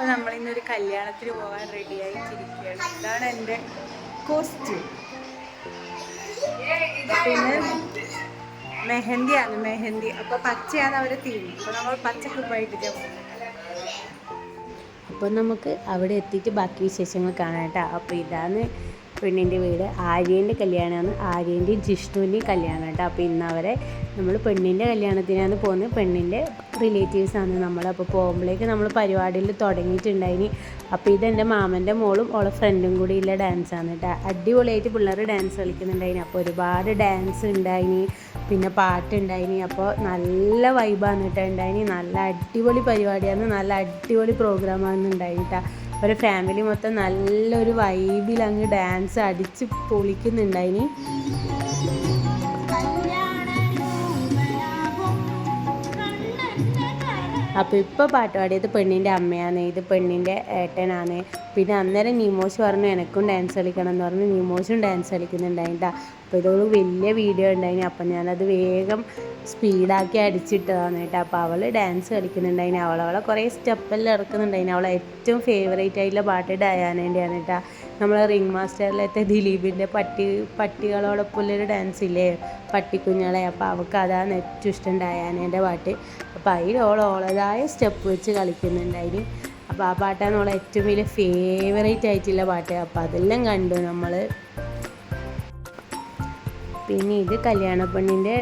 അപ്പോൾ നമ്മളിന്നൊരു കല്യാണത്തിന് പോകാൻ റെഡി ആയിട്ടിരിക്കുകയാണ്. ഇതാണ് എൻ്റെ കോസ്റ്റ്യൂം. പിന്നെ മെഹന്തി. അപ്പോൾ പച്ചയാണ് അവർ തീം. അപ്പോൾ നമ്മൾ പച്ചക്ക് പോയിട്ട് അപ്പോൾ നമുക്ക് അവിടെ എത്തിയിട്ട് ബാക്കി വിശേഷങ്ങൾ കാണാം കേട്ടോ. അപ്പോൾ ഇതാണ് പെണ്ണിൻ്റെ വീട്. ആര്യൻ്റെ കല്യാണമാണ്, ആര്യൻ്റെയും ജിഷ്ണുവിൻ്റെയും കല്യാണം കേട്ടോ. അപ്പോൾ ഇന്ന് അവരെ നമ്മൾ പെണ്ണിൻ്റെ കല്യാണത്തിനാണ് പോകുന്നത്. പെണ്ണിൻ്റെ റിലേറ്റീവ്സാണ് നമ്മൾ. അപ്പോൾ പോകുമ്പോഴേക്ക് നമ്മൾ പരിപാടിയിൽ തുടങ്ങിയിട്ടുണ്ടായിനി. അപ്പോൾ ഇതെൻ്റെ മാമൻ്റെ മോളും ഓളെ ഫ്രണ്ടും കൂടിയുള്ള ഡാൻസാണ് കേട്ടോ. അടിപൊളിയായിട്ട് പിള്ളേർ ഡാൻസ് കളിക്കുന്നുണ്ടായിനി. അപ്പോൾ ഒരുപാട് ഡാൻസ് ഉണ്ടായിനി, പിന്നെ പാട്ടുണ്ടായിനി. അപ്പോൾ നല്ല വൈബാണ് കേട്ടോ ഉണ്ടായിനി. നല്ല അടിപൊളി പരിപാടിയാണ്, നല്ല അടിപൊളി പ്രോഗ്രാമാണ് ഉണ്ടായിനി കേട്ടോ. ഒരു ഫാമിലി മൊത്തം നല്ലൊരു വൈബിൽ അങ്ങ് ഡാൻസ് അടിച്ച് പൊളിക്കുന്നുണ്ടായിനി. അപ്പോൾ ഇപ്പോൾ പാട്ട് പാടിയത് പെണ്ണിൻ്റെ അമ്മയാണ്, ഇത് പെണ്ണിൻ്റെ ഏട്ടനാണ്. പിന്നെ അന്നേരം നിമോഷ് പറഞ്ഞു എനിക്കും ഡാൻസ് കളിക്കണം എന്ന് പറഞ്ഞു. നിമോഷും ഡാൻസ് കളിക്കുന്നുണ്ടായിട്ടാ. അപ്പോൾ ഇതൊരു വലിയ വീഡിയോ ഉണ്ടായിന്. അപ്പം ഞാനത് വേഗം സ്പീഡാക്കി അടിച്ചിട്ടതാണ് കേട്ടോ. അപ്പോൾ അവൾ ഡാൻസ് കളിക്കുന്നുണ്ടായിന്. അവളെ കുറേ സ്റ്റെപ്പെല്ലാം ഇറക്കുന്നുണ്ടായിന്. അവളെ ഏറ്റവും ഫേവറേറ്റ് ആയിട്ടുള്ള പാട്ട് ഡയാനേൻ്റെയാണ് കേട്ടോ. നമ്മളെ റിംഗ് മാസ്റ്ററിലത്തെ ദിലീപിൻ്റെ പട്ടികളോടൊപ്പമുള്ളൊരു ഡാൻസ് ഇല്ലേ, പട്ടിക്കുഞ്ഞുങ്ങളെ. അപ്പോൾ അവൾക്ക് അതാണ് ഏറ്റവും ഇഷ്ടം, ഡയാനേൻ്റെ പാട്ട്. അപ്പോൾ അതിൽ ഓളതായ സ്റ്റെപ്പ് വെച്ച് കളിക്കുന്നുണ്ടായിന്. അപ്പോൾ ആ പാട്ടാണ് ഓളെ ഏറ്റവും വലിയ ഫേവറേറ്റ് ആയിട്ടുള്ള പാട്ട്. അപ്പോൾ അതെല്ലാം കണ്ടു നമ്മൾ. പിന്നെ ഇത് കല്യാണ പെണ്ണിൻ്റെ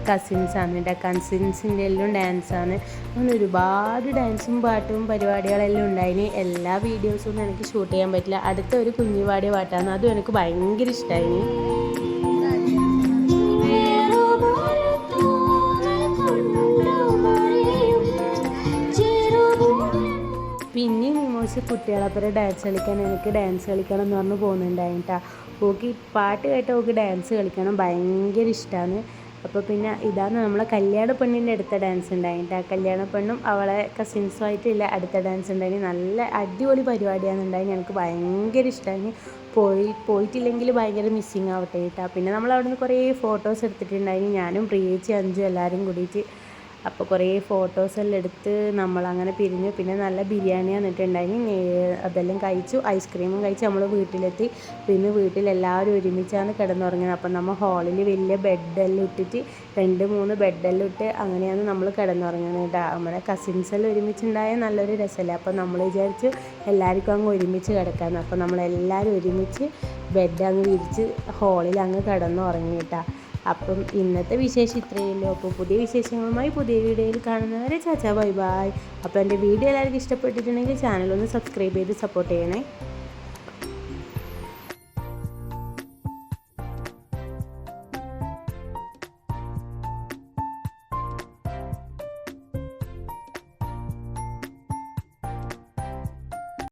കസിൻസാണ് കേട്ടോ. കസിൻസിൻ്റെ എല്ലാം ഡാൻസാണ്. അങ്ങനെ ഒരുപാട് ഡാൻസും പാട്ടും പരിപാടികളെല്ലാം ഉണ്ടായിന്. എല്ലാ വീഡിയോസൊന്നും എനിക്ക് ഷൂട്ട് ചെയ്യാൻ പറ്റില്ല. അടുത്ത ഒരു കുഞ്ഞു പാടിയ പാട്ടാണ്, അതും എനിക്ക് ഭയങ്കര ഇഷ്ടമായിന്. പിന്നെ നിമോഷ് കുട്ടികളപ്പുറം ഡാൻസ് കളിക്കാൻ, എനിക്ക് ഡാൻസ് കളിക്കണം എന്ന് പറഞ്ഞ് പോകുന്നുണ്ടായിട്ടാ. ഓക്ക് പാട്ട് കേട്ടാൽ ഓക്ക് ഡാൻസ് കളിക്കണം ഭയങ്കര ഇഷ്ടമാണ്. അപ്പോൾ പിന്നെ ഇതാണ് നമ്മളെ കല്യാണ പെണ്ണിൻ്റെ അടുത്ത ഡാൻസ് ഉണ്ടായിട്ടാ. കല്യാണ പെണ്ണും അവളെ കസിൻസുമായിട്ടുള്ള അടുത്ത ഡാൻസ് ഉണ്ടായിന്. നല്ല അടിപൊളി പരിപാടിയാണ് ഉണ്ടായിന്. എനിക്ക് ഭയങ്കര ഇഷ്ടമായി. പോയിട്ടില്ലെങ്കിൽ ഭയങ്കര മിസ്സിങ് ആവട്ടെ കേട്ടോ. പിന്നെ നമ്മൾ അവിടെ നിന്ന് കുറേ ഫോട്ടോസ് എടുത്തിട്ടുണ്ടായിന്, ഞാനും പ്രിയേച്ചി അഞ്ചും എല്ലാവരും കൂടിയിട്ട്. അപ്പോൾ കുറേ ഫോട്ടോസെല്ലാം എടുത്ത് നമ്മളങ്ങനെ പിരിഞ്ഞു. പിന്നെ നല്ല ബിരിയാണി വന്നിട്ടുണ്ടായിന്, അതെല്ലാം കഴിച്ചു. ഐസ്ക്രീമും കഴിച്ച് നമ്മൾ വീട്ടിലെത്തി. പിന്നെ വീട്ടിലെല്ലാവരും ഒരുമിച്ചാണ് കിടന്നുറങ്ങിയത്. അപ്പം നമ്മൾ ഹാളിൽ വലിയ ബെഡെല്ലാം ഇട്ടിട്ട് 2-3 ബെഡെല്ലാം ഇട്ട് അങ്ങനെയാണ് നമ്മൾ കിടന്നുറങ്ങുന്നത് കേട്ടോ. നമ്മുടെ കസിൻസെല്ലാം ഒരുമിച്ചുണ്ടായ നല്ലൊരു രസമല്ലേ. അപ്പോൾ നമ്മൾ വിചാരിച്ചു എല്ലാവർക്കും അങ്ങ് ഒരുമിച്ച് കിടക്കാമെന്ന്. അപ്പോൾ നമ്മളെല്ലാവരും ഒരുമിച്ച് ബെഡ് അങ്ങ് വിരിച്ച് ഹാളിൽ അങ്ങ് കിടന്നുറങ്ങി കേട്ടോ. അപ്പം ഇന്നത്തെ വിശേഷം ഇത്രയേ ഉള്ളൂ. അപ്പോൾ പുതിയ വിശേഷങ്ങളുമായി പുതിയ വീഡിയോയിൽ കാണുന്നവരെ ചാച്ചാ ബൈ ബൈ. അപ്പോൾ എൻ്റെ വീഡിയോ എല്ലാവർക്കും ഇഷ്ടപ്പെട്ടിട്ടുണ്ടെങ്കിൽ ചാനലൊന്ന് സബ്സ്ക്രൈബ് ചെയ്ത് സപ്പോർട്ട് ചെയ്യണേ.